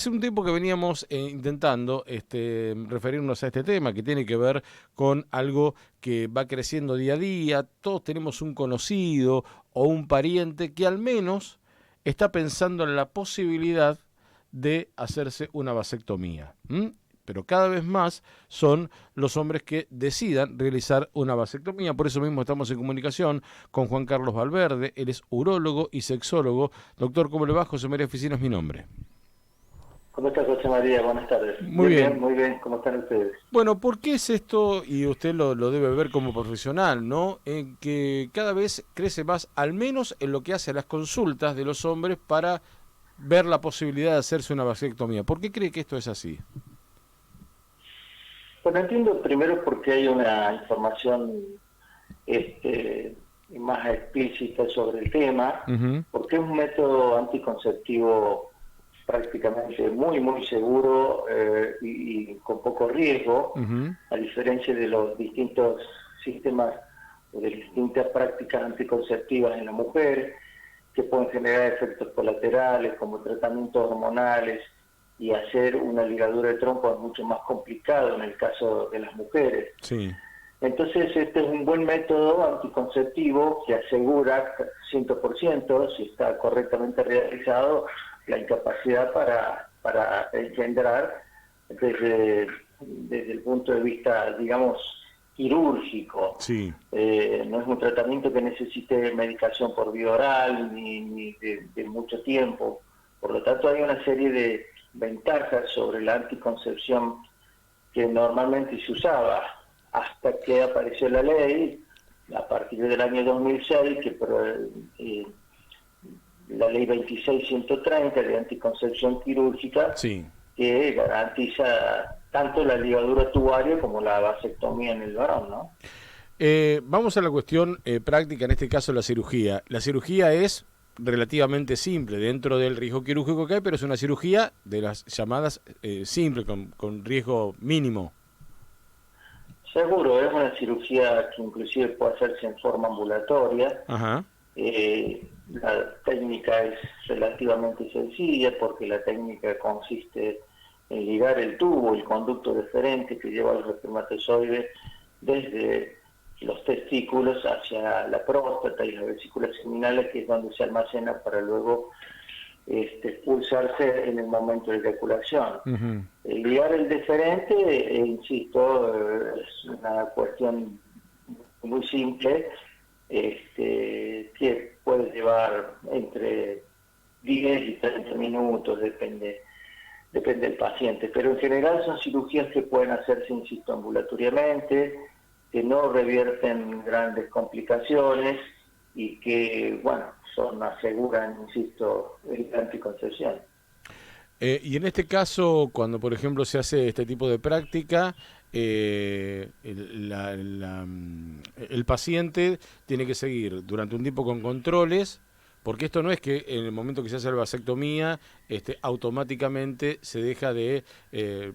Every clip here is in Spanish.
Hace un tiempo que veníamos intentando referirnos a este tema que tiene que ver con algo que va creciendo día a día. Todos tenemos un conocido o un pariente que al menos está pensando en la posibilidad de hacerse una vasectomía. Pero cada vez más son los hombres que decidan realizar una vasectomía. Por eso mismo estamos en comunicación con Juan Carlos Valverde. Él es urólogo y sexólogo. Doctor, ¿cómo le va? José María Oficina es mi nombre. ¿Cómo está José María? Buenas tardes. Muy Bien, bien, bien. muy bien. ¿Cómo están ustedes? Bueno, ¿por qué es esto? Y usted lo debe ver como profesional, ¿no? En que cada vez crece más, al menos en lo que hace a las consultas de los hombres para ver la posibilidad de hacerse una vasectomía. ¿Por qué cree que esto es así? Bueno, entiendo primero porque hay una información más explícita sobre el tema, Ujú. porque es un método anticonceptivo prácticamente muy seguro y con poco riesgo, Ujú. a diferencia de los distintos sistemas o de distintas prácticas anticonceptivas en la mujer, que pueden generar efectos colaterales como tratamientos hormonales, y hacer una ligadura de trompa es mucho más complicado en el caso de las mujeres. Sí. Entonces este es un buen método anticonceptivo que asegura 100%, si está correctamente realizado, la incapacidad para engendrar desde el punto de vista, digamos, quirúrgico. Sí. No es un tratamiento que necesite medicación por vía oral ni de mucho tiempo. Por lo tanto, hay una serie de ventajas sobre la anticoncepción que normalmente se usaba hasta que apareció la ley a partir del año 2006, la ley 26130 de anticoncepción quirúrgica, Sí. que garantiza tanto la ligadura tubaria como la vasectomía en el varón, ¿no? Vamos a la cuestión práctica, en este caso la cirugía. La cirugía es relativamente simple dentro del riesgo quirúrgico que hay, pero es una cirugía de las llamadas simple, con riesgo mínimo. Seguro, es una cirugía que inclusive puede hacerse en forma ambulatoria. Ajá. La técnica es relativamente sencilla porque la técnica consiste en ligar el tubo, el conducto deferente que lleva los espermatozoides desde los testículos hacia la próstata y las vesículas seminales, que es donde se almacena para luego expulsarse en el momento de eyaculación. Uh-huh. Ligar el deferente, insisto, es una cuestión muy simple, que puede llevar entre 10 y 30 minutos, depende del paciente, pero en general son cirugías que pueden hacerse, insisto, ambulatoriamente, que no revierten grandes complicaciones y que, bueno, aseguran, insisto, la anticoncepción. Y en este caso, cuando por ejemplo se hace este tipo de práctica, el paciente tiene que seguir durante un tiempo con controles, porque esto no es que en el momento que se hace la vasectomía, automáticamente se deja de,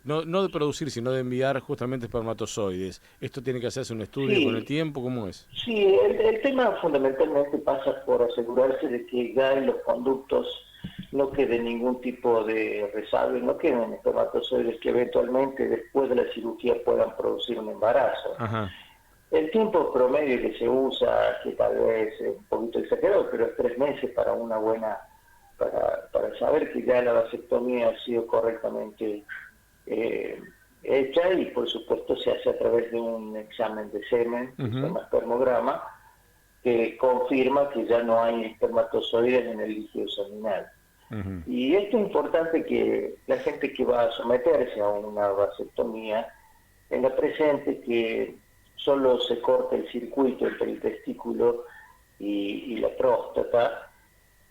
no de producir, sino de enviar justamente espermatozoides. Esto tiene que hacerse un estudio con el Sí, tiempo, ¿cómo es? sí, el tema fundamentalmente pasa por asegurarse de que ya en los conductos no quede ningún tipo de resabio, no queden espermatozoides que eventualmente después de la cirugía puedan producir un embarazo. Ajá. El tiempo promedio que se usa, que tal vez es un poquito exagerado, pero es 3 meses para una buena, para saber que ya la vasectomía ha sido correctamente eh, hecha, y por supuesto se hace a través de un examen de semen, que se Uh-huh. llama espermograma, que confirma que ya no hay espermatozoides en el líquido seminal. Uh-huh. Y esto es importante, que la gente que va a someterse a una vasectomía tenga presente que solo se corta el circuito entre el testículo y la próstata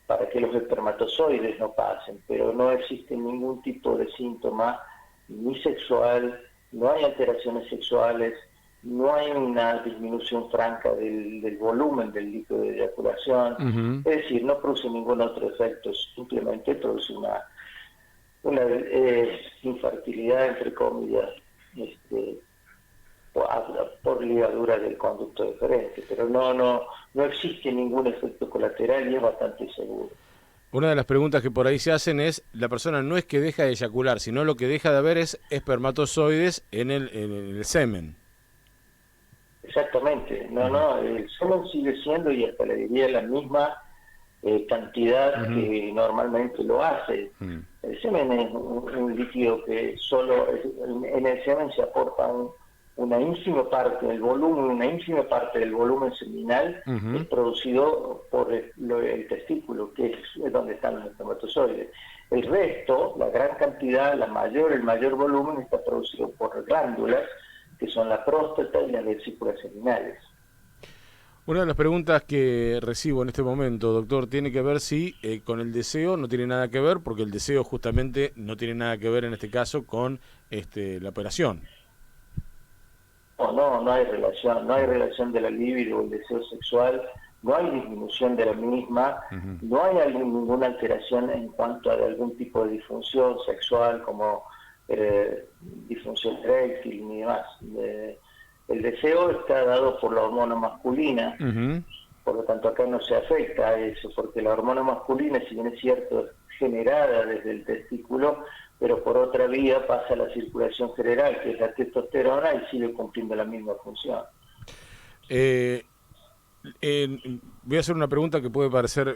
para que los espermatozoides no pasen, pero no existe ningún tipo de síntoma ni sexual, no hay alteraciones sexuales, no hay una disminución franca del volumen del líquido de eyaculación, Uh-huh. es decir, no produce ningún otro efecto, simplemente produce una infertilidad, entre comillas, por ligadura del conducto deferente, pero no existe ningún efecto colateral y es bastante seguro. Una de las preguntas que por ahí se hacen es, la persona no es que deja de eyacular, sino lo que deja de haber es espermatozoides en el semen. Exactamente, Ujú, el semen sigue siendo, y hasta le diría la misma cantidad ujú, que normalmente lo hace. ujú, El semen es un líquido que en el semen se aporta una ínfima parte del volumen, una ínfima parte del volumen seminal es ujú. producido por el testículo, que es donde están los espermatozoides. El resto, la gran cantidad, el mayor volumen está producido por glándulas, que son la próstata y las vesículas seminales. Una de las preguntas que recibo en este momento, doctor, tiene que ver si con el deseo no tiene nada que ver, porque el deseo justamente no tiene nada que ver en este caso con la operación. No hay relación, no hay relación de la libido o el deseo sexual, no hay disminución de la misma, Ujú, no hay ninguna alteración en cuanto a algún tipo de disfunción sexual como disfunción eréctil ni demás. El deseo está dado por la hormona masculina, ujú. por lo tanto acá no se afecta a eso, porque la hormona masculina, si bien es cierto, es generada desde el testículo, pero por otra vía pasa a la circulación general, que es la testosterona, y sigue cumpliendo la misma función. Eh, Voy a hacer una pregunta que puede parecer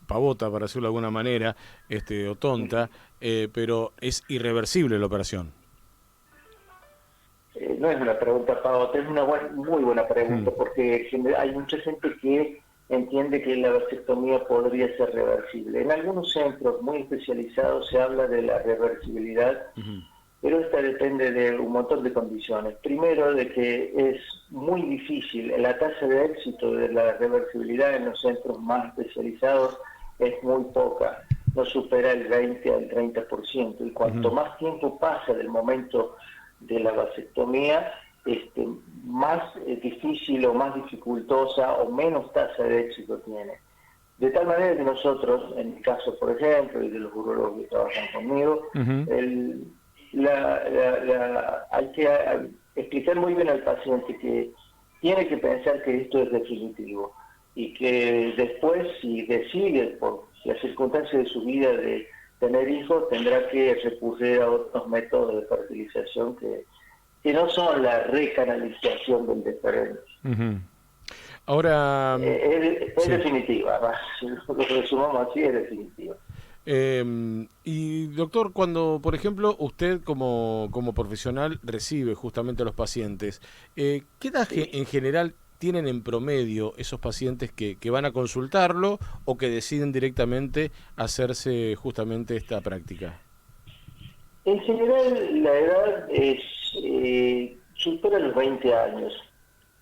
pavota, para decirlo de alguna manera, o tonta, pero es irreversible la operación. No es una pregunta pavota, es una muy buena Mm, pregunta, porque hay mucha gente que entiende que la vasectomía podría ser reversible. En algunos centros muy especializados se habla de la reversibilidad, ujú, pero esta depende de un montón de condiciones. Primero, de que es muy difícil, la tasa de éxito de la reversibilidad en los centros más especializados es muy poca, no supera el 20 al 30%, y cuanto ujú. más tiempo pasa del momento de la vasectomía, más difícil o más dificultosa o menos tasa de éxito tiene. De tal manera que nosotros, en mi caso por ejemplo, y de los urólogos que trabajan conmigo, Ujú. el, hay que explicar muy bien al paciente que tiene que pensar que esto es definitivo y que después, si decide por las circunstancias de su vida de tener hijos, tendrá que recurrir a otros métodos de fertilización que no son la recanalización del diferente. Ujú. Ahora, Es sí. definitiva, si lo resumamos así, es definitiva. Y doctor, cuando, por ejemplo, usted como profesional recibe justamente a los pacientes, ¿qué edad Sí. en general tienen en promedio esos pacientes que van a consultarlo o que deciden directamente hacerse justamente esta práctica? En general, la edad supera los 20 años.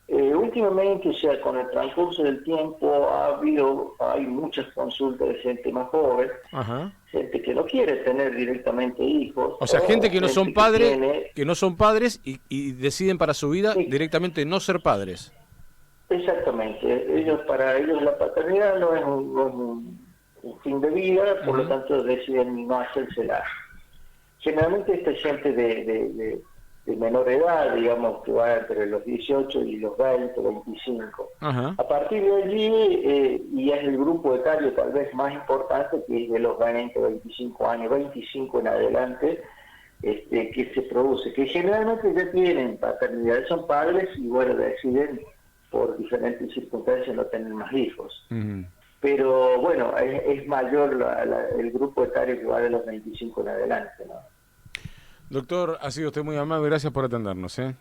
Últimamente, o sea, con el transcurso del tiempo, hay muchas consultas de gente más joven, Ajá. gente que no quiere tener directamente hijos, O sea, gente o que no son gente que padres, tiene, y deciden para su vida sí, directamente no ser padres. exactamente, Ujú, para ellos la paternidad no es un fin de vida, por lo ujú, tanto deciden no hacérsela. Generalmente esta gente de menor edad, digamos que va entre los 18 y los 20, 25. ajá. A partir de allí, y es el grupo etario tal vez más importante, que es de los 20, 25 años, 25 en adelante, que se produce, que generalmente ya tienen paternidad, son padres y bueno, deciden por diferentes circunstancias no tener más hijos. Ujú. Pero bueno, es mayor el grupo etario que va de los 25 en adelante, ¿no? Doctor, ha sido usted muy amable, gracias por atendernos, ¿eh?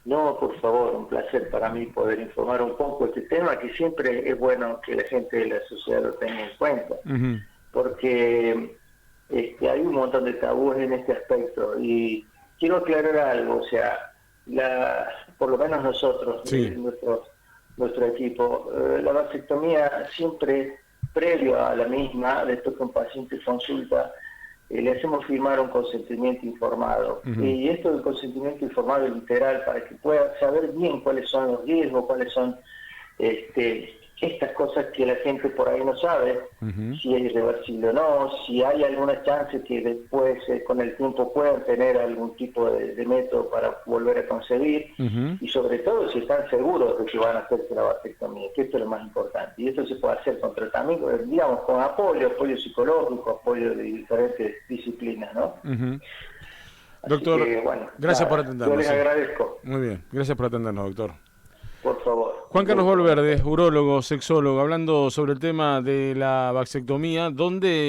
No, por favor, un placer para mí poder informar un poco de este tema, que siempre es bueno que la gente de la sociedad lo tenga en cuenta, Ujú. porque hay un montón de tabúes en este aspecto, y quiero aclarar algo, o sea, por lo menos nosotros, Sí. nuestro equipo, la vasectomía siempre, previo a la misma, después que un paciente consulta, le hacemos firmar un consentimiento informado. Ujú. Y esto del consentimiento informado es literal, para que pueda saber bien cuáles son los riesgos, cuáles son este, estas cosas que la gente por ahí no sabe, si es irreversible o no, si hay alguna chance que después con el tiempo puedan tener algún tipo de método para volver a concebir, y sobre todo si están seguros de que van a hacerse la vasectomía, que esto es lo más importante. Y esto se puede hacer con tratamiento, digamos, con apoyo psicológico, apoyo de diferentes disciplinas, ¿no? Doctor, que, bueno, gracias por yo atendernos. les agradezco. Muy bien, gracias por atendernos, doctor. Por favor. Juan Carlos Valverde, urólogo, sexólogo, hablando sobre el tema de la vasectomía, donde